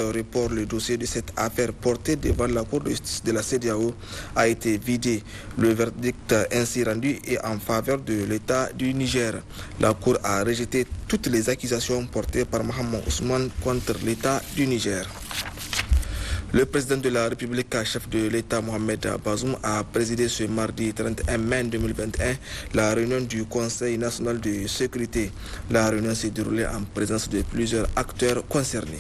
report, le dossier de cette affaire porté devant la Cour de justice de la CEDEAO a été vidé. Le verdict ainsi rendu est en faveur de l'État du Niger. La Cour a rejeté toutes les accusations portées par Mohamed Ousmane contre l'État du Niger. Le président de la République, chef de l'État Mohamed Bazoum, a présidé ce mardi 31 mai 2021 la réunion du Conseil national de sécurité. La réunion s'est déroulée en présence de plusieurs acteurs concernés.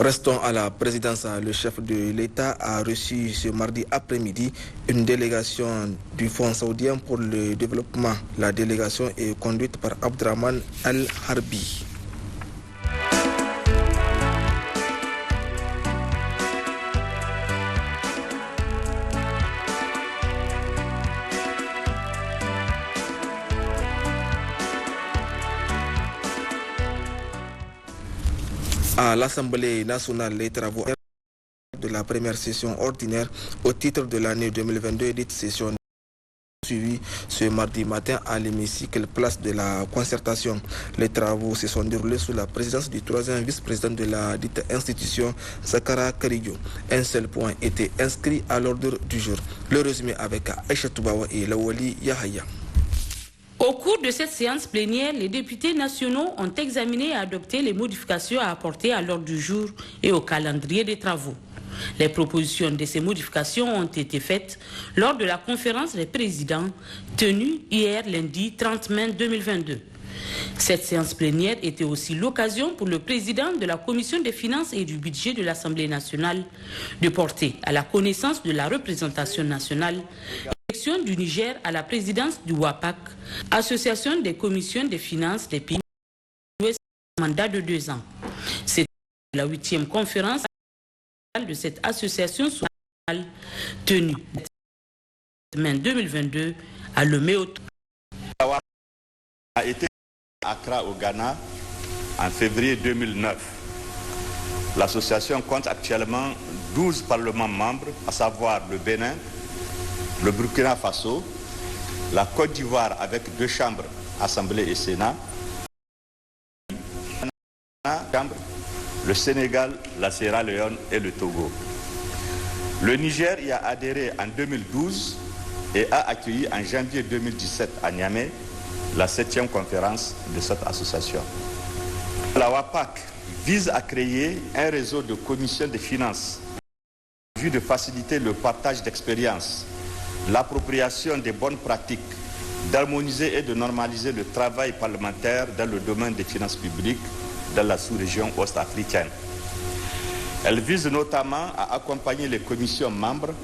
Restons à la présidence. Le chef de l'État a reçu ce mardi après-midi une délégation du Fonds saoudien pour le développement. La délégation est conduite par Abdrahman Al-Harbi. À l'Assemblée nationale, les travaux de la première session ordinaire au titre de l'année 2022, dite session suivie ce mardi matin à l'hémicycle place de la concertation. Les travaux se sont déroulés sous la présidence du troisième vice-président de la dite institution, Zakara Karidio. Un seul point était inscrit à l'ordre du jour. Le résumé avec Aïcha Toubawa et Lawali Yahaya. Au cours de cette séance plénière, les députés nationaux ont examiné et adopté les modifications à apporter à l'ordre du jour et au calendrier des travaux. Les propositions de ces modifications ont été faites lors de la conférence des présidents tenue hier lundi 30 mai 2022. Cette séance plénière était aussi l'occasion pour le président de la Commission des finances et du budget de l'Assemblée nationale de porter à la connaissance de la représentation nationale du Niger à la présidence du WAPAC, Association des commissions des finances des pays ouest, mandat de 2 ans. C'est la 8e conférence de cette association sociale tenue en 2022 à Lomé. A été à Accra au Ghana en février 2009. L'association compte actuellement 12 parlements membres, à savoir le Bénin, le Burkina Faso, la Côte d'Ivoire avec 2 chambres, Assemblée et Sénat, le Sénégal, la Sierra Leone et le Togo. Le Niger y a adhéré en 2012 et a accueilli en janvier 2017 à Niamey la 7e conférence de cette association. La WAPAC vise à créer un réseau de commissions des finances en vue de faciliter le partage d'expériences, l'appropriation des bonnes pratiques, d'harmoniser et de normaliser le travail parlementaire dans le domaine des finances publiques dans la sous-région ouest-africaine. Elle vise notamment à accompagner les commissions membres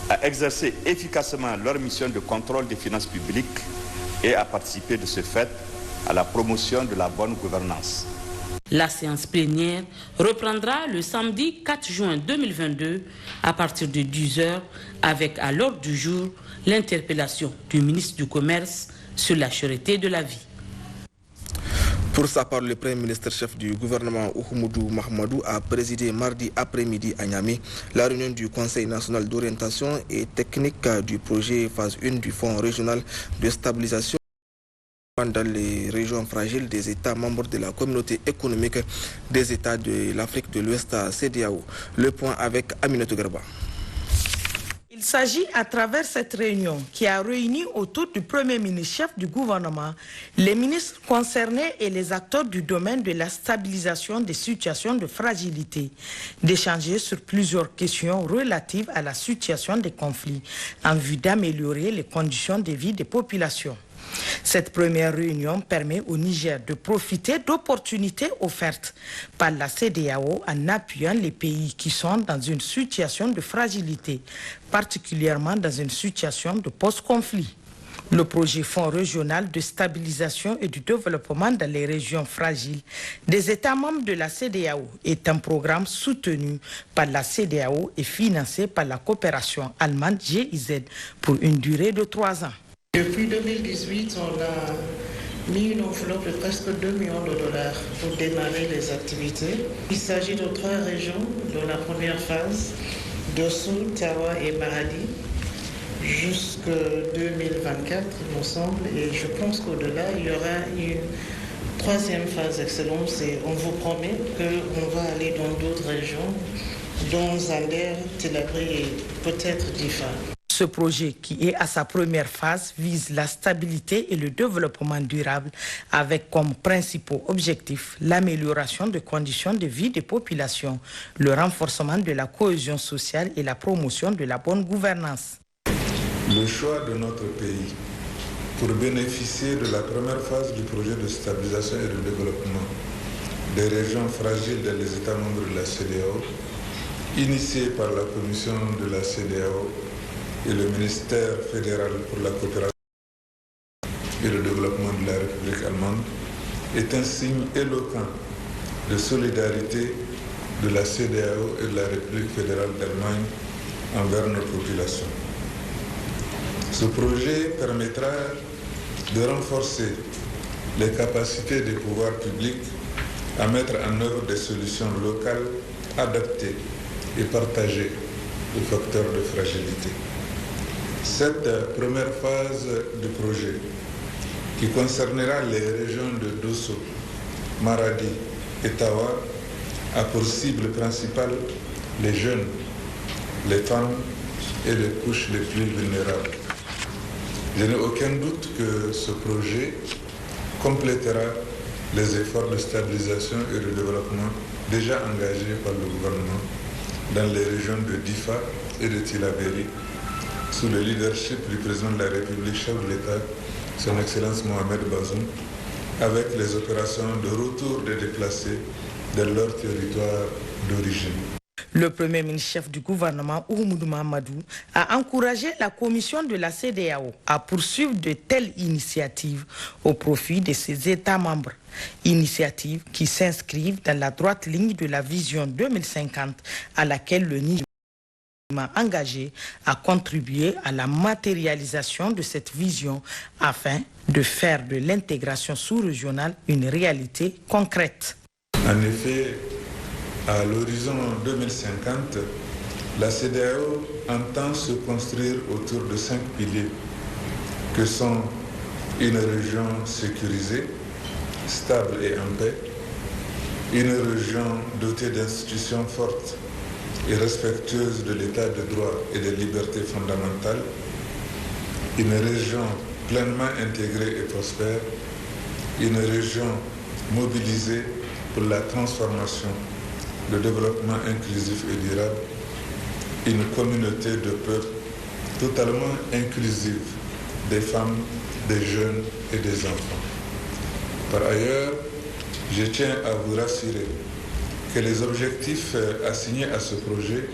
à exercer efficacement leur mission de contrôle des finances publiques et à participer de ce fait à la promotion de la bonne gouvernance. La séance plénière reprendra le samedi 4 juin 2022 à partir de 10h avec à l'ordre du jour l'interpellation du ministre du Commerce sur la cherté de la vie. Pour sa part, le Premier ministre chef du gouvernement Oumoudou Mahmoudou a présidé mardi après-midi à Niamey la réunion du Conseil national d'orientation et technique du projet phase 1 du Fonds régional de stabilisation dans les régions fragiles des États membres de la communauté économique des États de l'Afrique de l'Ouest CEDEAO. Le point avec Aminata Garba. Il s'agit à travers cette réunion qui a réuni autour du Premier ministre chef du gouvernement, les ministres concernés et les acteurs du domaine de la stabilisation des situations de fragilité, d'échanger sur plusieurs questions relatives à la situation des conflits en vue d'améliorer les conditions de vie des populations. Cette première réunion permet au Niger de profiter d'opportunités offertes par la CEDEAO en appuyant les pays qui sont dans une situation de fragilité, particulièrement dans une situation de post-conflit. Le projet Fonds régional de stabilisation et du développement dans les régions fragiles des États membres de la CEDEAO est un programme soutenu par la CEDEAO et financé par la coopération allemande GIZ pour une durée de 3 ans. Depuis 2018, on a mis une enveloppe de presque 2 millions de dollars pour démarrer les activités. Il s'agit de 3 régions dans la première phase, Dosso, Tawa et Maradi, jusqu'en 2024, il me semble. Et je pense qu'au-delà, il y aura une 3e phase d'excellence et on vous promet qu'on va aller dans d'autres régions, dont Zander, Tillabéri et peut-être Difa. Ce projet, qui est à sa première phase, vise la stabilité et le développement durable avec comme principaux objectifs l'amélioration des conditions de vie des populations, le renforcement de la cohésion sociale et la promotion de la bonne gouvernance. Le choix de notre pays pour bénéficier de la première phase du projet de stabilisation et de développement des régions fragiles dans les États membres de la CEDEAO, initié par la Commission de la CEDEAO et le ministère fédéral pour la coopération et le développement de la République allemande, est un signe éloquent de solidarité de la CEDEAO et de la République fédérale d'Allemagne envers nos populations. Ce projet permettra de renforcer les capacités des pouvoirs publics à mettre en œuvre des solutions locales adaptées et partagées aux facteurs de fragilité. Cette première phase du projet, qui concernera les régions de Dosso, Maradi et Tawa, a pour cible principale les jeunes, les femmes et les couches les plus vulnérables. Je n'ai aucun doute que ce projet complétera les efforts de stabilisation et de développement déjà engagés par le gouvernement dans les régions de Difa et de Tillabéri, sous le leadership du président de la République, chef de l'État, son Excellence Mohamed Bazoum, avec les opérations de retour des déplacés dans leur territoire d'origine. Le premier ministre-chef du gouvernement, Oumoudou Mahamadou, a encouragé la commission de la CEDEAO à poursuivre de telles initiatives au profit de ses États membres. Initiatives qui s'inscrivent dans la droite ligne de la vision 2050 à laquelle le Niger engagé à contribuer à la matérialisation de cette vision afin de faire de l'intégration sous-régionale une réalité concrète. En effet, à l'horizon 2050, la CEDEAO entend se construire autour de 5 piliers que sont une région sécurisée, stable et en paix, une région dotée d'institutions fortes et respectueuse de l'état de droit et des libertés fondamentales, une région pleinement intégrée et prospère, une région mobilisée pour la transformation, le développement inclusif et durable, une communauté de peuples totalement inclusive des femmes, des jeunes et des enfants. Par ailleurs, je tiens à vous rassurer que les objectifs assignés à ce projet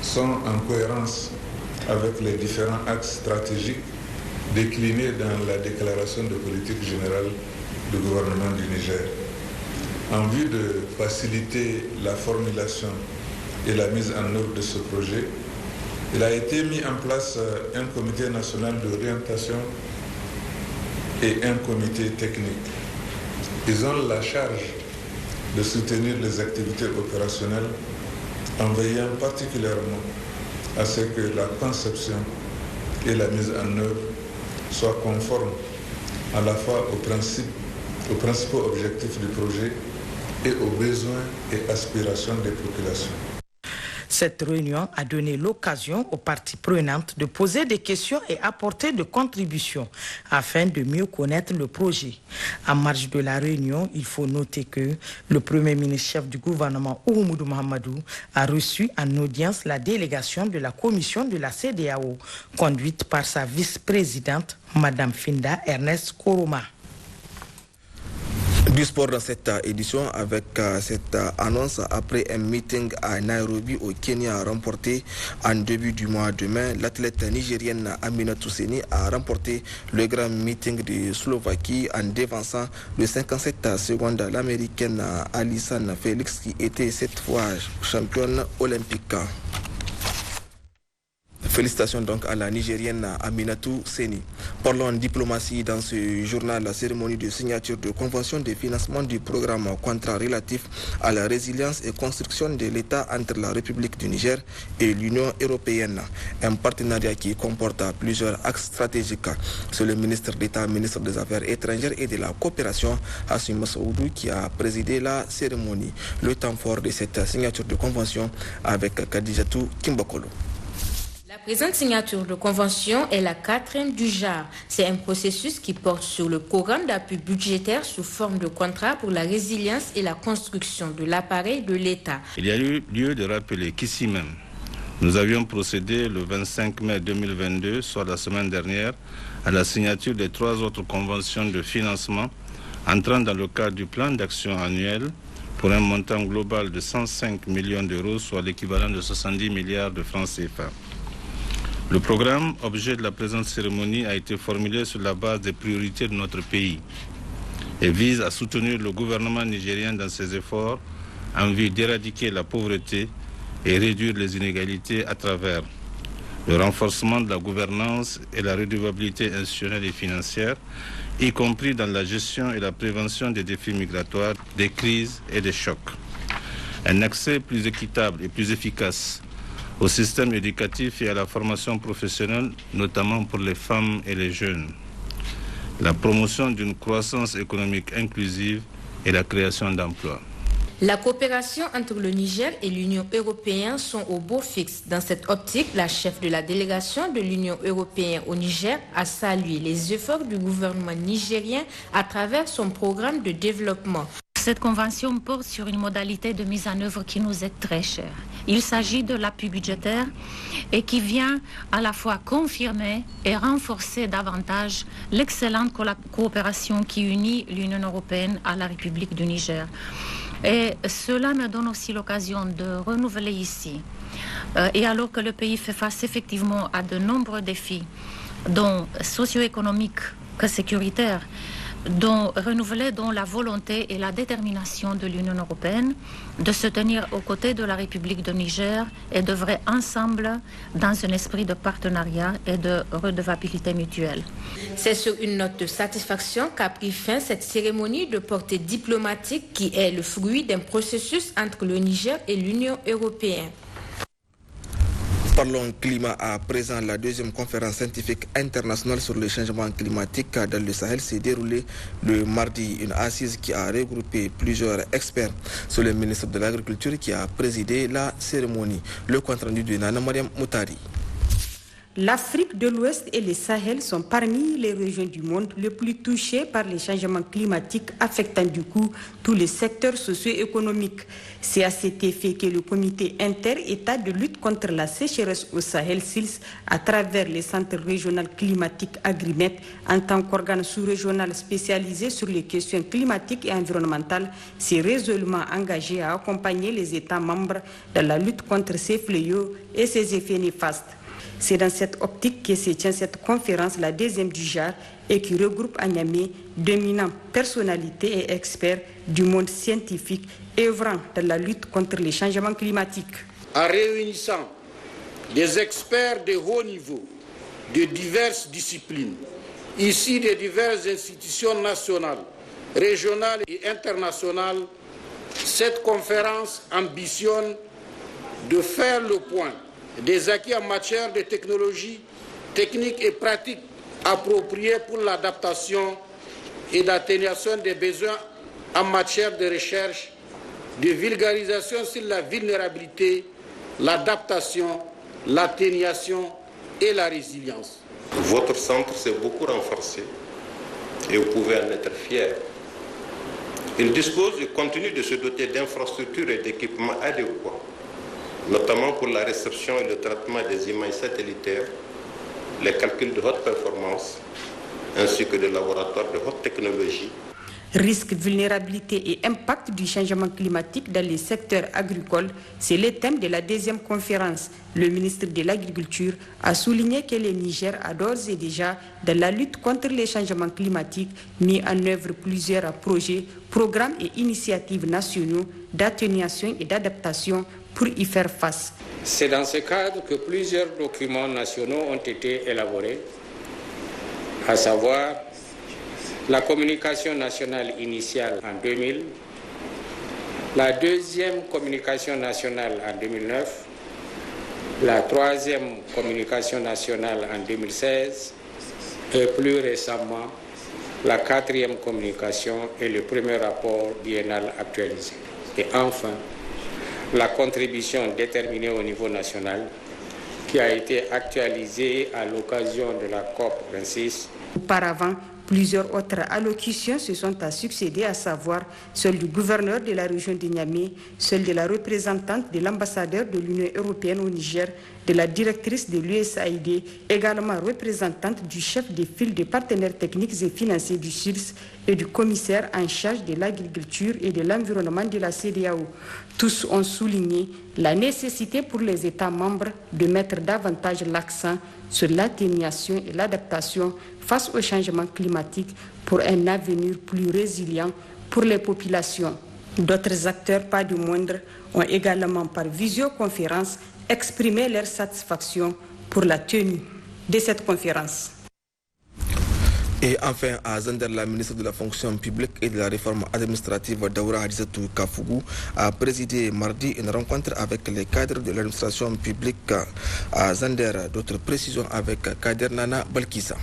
sont en cohérence avec les différents axes stratégiques déclinés dans la déclaration de politique générale du gouvernement du Niger. En vue de faciliter la formulation et la mise en œuvre de ce projet, il a été mis en place un comité national d'orientation et un comité technique. Ils ont la charge de soutenir les activités opérationnelles en veillant particulièrement à ce que la conception et la mise en œuvre soient conformes à la fois aux principaux objectifs du projet et aux besoins et aspirations des populations. Cette réunion a donné l'occasion aux parties prenantes de poser des questions et apporter des contributions afin de mieux connaître le projet. En marge de la réunion, il faut noter que le premier ministre-chef du gouvernement, Oumoudou Mahamadou, a reçu en audience la délégation de la commission de la CEDEAO, conduite par sa vice-présidente, Madame Finda Ernest Koroma. Du sport dans cette édition avec cette annonce après un meeting à Nairobi au Kenya remporté en début du mois de mai. L'athlète nigérienne Amina Tousseni a remporté le grand meeting de Slovaquie en dévançant de 57 secondes l'américaine Alison Felix qui était cette fois championne olympique. Félicitations donc à la Nigérienne Aminatou Seni. Parlons diplomatie dans ce journal. La cérémonie de signature de convention de financement du programme contrat relatif à la résilience et construction de l'État entre la République du Niger et l'Union européenne. Un partenariat qui comporte plusieurs axes stratégiques. C'est le ministre d'État, ministre des Affaires étrangères et de la coopération, Hassim Massoudou, qui a présidé la cérémonie. Le temps fort de cette signature de convention avec Kadijatou Kimbokolo. La présente signature de convention est la 4e du genre. C'est un processus qui porte sur le programme d'appui budgétaire sous forme de contrat pour la résilience et la construction de l'appareil de l'État. Il y a eu lieu de rappeler qu'ici même, nous avions procédé le 25 mai 2022, soit la semaine dernière, à la signature des 3 autres conventions de financement entrant dans le cadre du plan d'action annuel pour un montant global de 105 millions d'euros, soit l'équivalent de 70 milliards de francs CFA. Le programme, objet de la présente cérémonie, a été formulé sur la base des priorités de notre pays et vise à soutenir le gouvernement nigérien dans ses efforts en vue d'éradiquer la pauvreté et réduire les inégalités à travers le renforcement de la gouvernance et la redevabilité institutionnelle et financière, y compris dans la gestion et la prévention des défis migratoires, des crises et des chocs. Un accès plus équitable et plus efficace au système éducatif et à la formation professionnelle, notamment pour les femmes et les jeunes. La promotion d'une croissance économique inclusive et la création d'emplois. La coopération entre le Niger et l'Union européenne sont au beau fixe. Dans cette optique, la chef de la délégation de l'Union européenne au Niger a salué les efforts du gouvernement nigérien à travers son programme de développement. Cette convention porte sur une modalité de mise en œuvre qui nous est très chère. Il s'agit de l'appui budgétaire et qui vient à la fois confirmer et renforcer davantage l'excellente coopération qui unit l'Union européenne à la République du Niger. Et cela me donne aussi l'occasion de renouveler ici. Et alors que le pays fait face effectivement à de nombreux défis, dont socio-économiques que sécuritaires, dont la volonté et la détermination de l'Union européenne de se tenir aux côtés de la République de Niger et d'œuvrer ensemble dans un esprit de partenariat et de redevabilité mutuelle. C'est sur une note de satisfaction qu'a pris fin cette cérémonie de portée diplomatique qui est le fruit d'un processus entre le Niger et l'Union européenne. Parlons climat à présent. La 2e conférence scientifique internationale sur le changement climatique dans le Sahel s'est déroulée le mardi. Une assise qui a regroupé plusieurs experts. C'est le ministre de l'Agriculture qui a présidé la cérémonie. Le compte rendu de Nana Mariam Moutari. L'Afrique de l'Ouest et le Sahel sont parmi les régions du monde les plus touchées par les changements climatiques affectant du coup tous les secteurs socio-économiques. C'est à cet effet que le comité inter-État de lutte contre la sécheresse au Sahel, SILS, à travers les centres régionaux climatiques Agrimet, en tant qu'organe sous-régional spécialisé sur les questions climatiques et environnementales, s'est résolument engagé à accompagner les États membres dans la lutte contre ces fléaux et ses effets néfastes. C'est dans cette optique que se tient cette conférence, la 2e du genre, et qui regroupe à Niamey d'éminentes personnalités et experts du monde scientifique œuvrant dans la lutte contre les changements climatiques. En réunissant des experts de haut niveau de diverses disciplines, issus de diverses institutions nationales, régionales et internationales, cette conférence ambitionne de faire le point des acquis en matière de technologie, techniques et pratiques appropriées pour l'adaptation et l'atténuation des besoins en matière de recherche, de vulgarisation sur la vulnérabilité, l'adaptation, l'atténuation et la résilience. Votre centre s'est beaucoup renforcé et vous pouvez en être fiers. Il dispose du contenu de se doter d'infrastructures et d'équipements adéquats, notamment pour la réception et le traitement des images satellitaires, les calculs de haute performance, ainsi que des laboratoires de haute technologie. Risques, vulnérabilité et impact du changement climatique dans les secteurs agricoles, c'est le thème de la 2e conférence. Le ministre de l'Agriculture a souligné que le Niger a d'ores et déjà, dans la lutte contre les changements climatiques, mis en œuvre plusieurs projets, programmes et initiatives nationaux d'atténuation et d'adaptation pour y faire face. C'est dans ce cadre que plusieurs documents nationaux ont été élaborés, à savoir la communication nationale initiale en 2000, la deuxième communication nationale en 2009, la troisième communication nationale en 2016 et plus récemment la quatrième communication et le premier rapport biennal actualisé. Et enfin, la contribution déterminée au niveau national qui a été actualisée à l'occasion de la COP 26. Auparavant, plusieurs autres allocutions se sont succédé, à savoir celle du gouverneur de la région de Niamey, celle de la représentante de l'ambassadeur de l'Union européenne au Niger, de la directrice de l'USAID, également représentante du chef de file des partenaires techniques et financiers du SULS et du commissaire en charge de l'agriculture et de l'environnement de la CEDEAO. Tous ont souligné la nécessité pour les États membres de mettre davantage l'accent sur l'atténuation et l'adaptation face au changement climatique pour un avenir plus résilient pour les populations. D'autres acteurs, pas du moindre, ont également par visioconférence exprimé leur satisfaction pour la tenue de cette conférence. Et enfin, à Zander, la ministre de la fonction publique et de la réforme administrative, Daoura Hadizatou Kafougou, a présidé mardi une rencontre avec les cadres de l'administration publique à Zander. D'autres précisions avec Kader Nana Balkissa.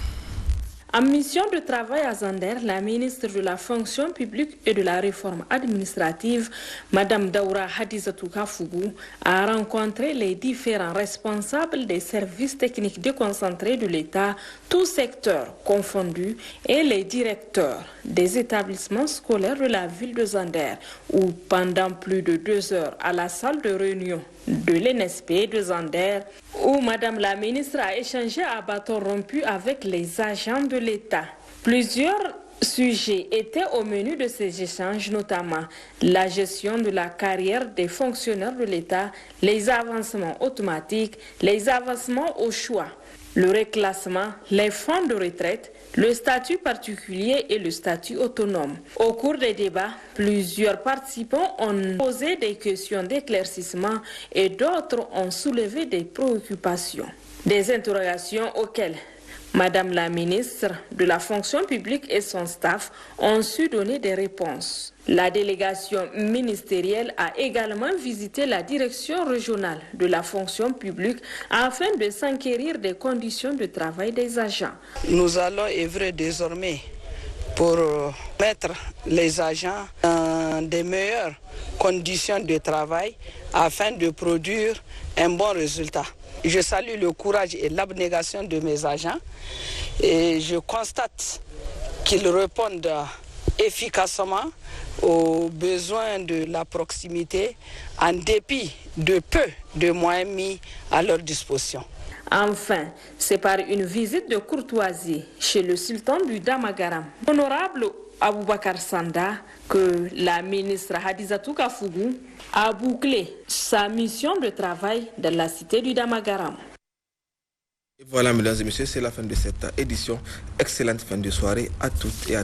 En mission de travail à Zander, la ministre de la fonction publique et de la réforme administrative, Mme Daoura Hadizatou Kafougou, a rencontré les différents responsables des services techniques déconcentrés de l'État, tous secteurs confondus, et les directeurs des établissements scolaires de la ville de Zander, où pendant plus de 2 heures à la salle de réunion de l'NSP de Zander, où Madame la ministre a échangé à bâton rompu avec les agents de l'État. Plusieurs sujets étaient au menu de ces échanges, notamment la gestion de la carrière des fonctionnaires de l'État, les avancements automatiques, les avancements au choix, le reclassement, les fonds de retraite, le statut particulier et le statut autonome. Au cours des débats, plusieurs participants ont posé des questions d'éclaircissement et d'autres ont soulevé des préoccupations. Des interrogations auxquelles Madame la ministre de la fonction publique et son staff ont su donner des réponses. La délégation ministérielle a également visité la direction régionale de la fonction publique afin de s'enquérir des conditions de travail des agents. Nous allons œuvrer désormais pour mettre les agents dans des meilleures conditions de travail afin de produire un bon résultat. Je salue le courage et l'abnégation de mes agents et je constate qu'ils répondent efficacement aux besoins de la proximité en dépit de peu de moyens mis à leur disposition. Enfin, c'est par une visite de courtoisie chez le sultan du Damagaram, honorable Aboubakar Sanda, que la ministre Hadizatou Kafougou a bouclé sa mission de travail dans la cité du Damagaram. Et voilà, mesdames et messieurs, c'est la fin de cette édition. Excellente fin de soirée à toutes et à tous.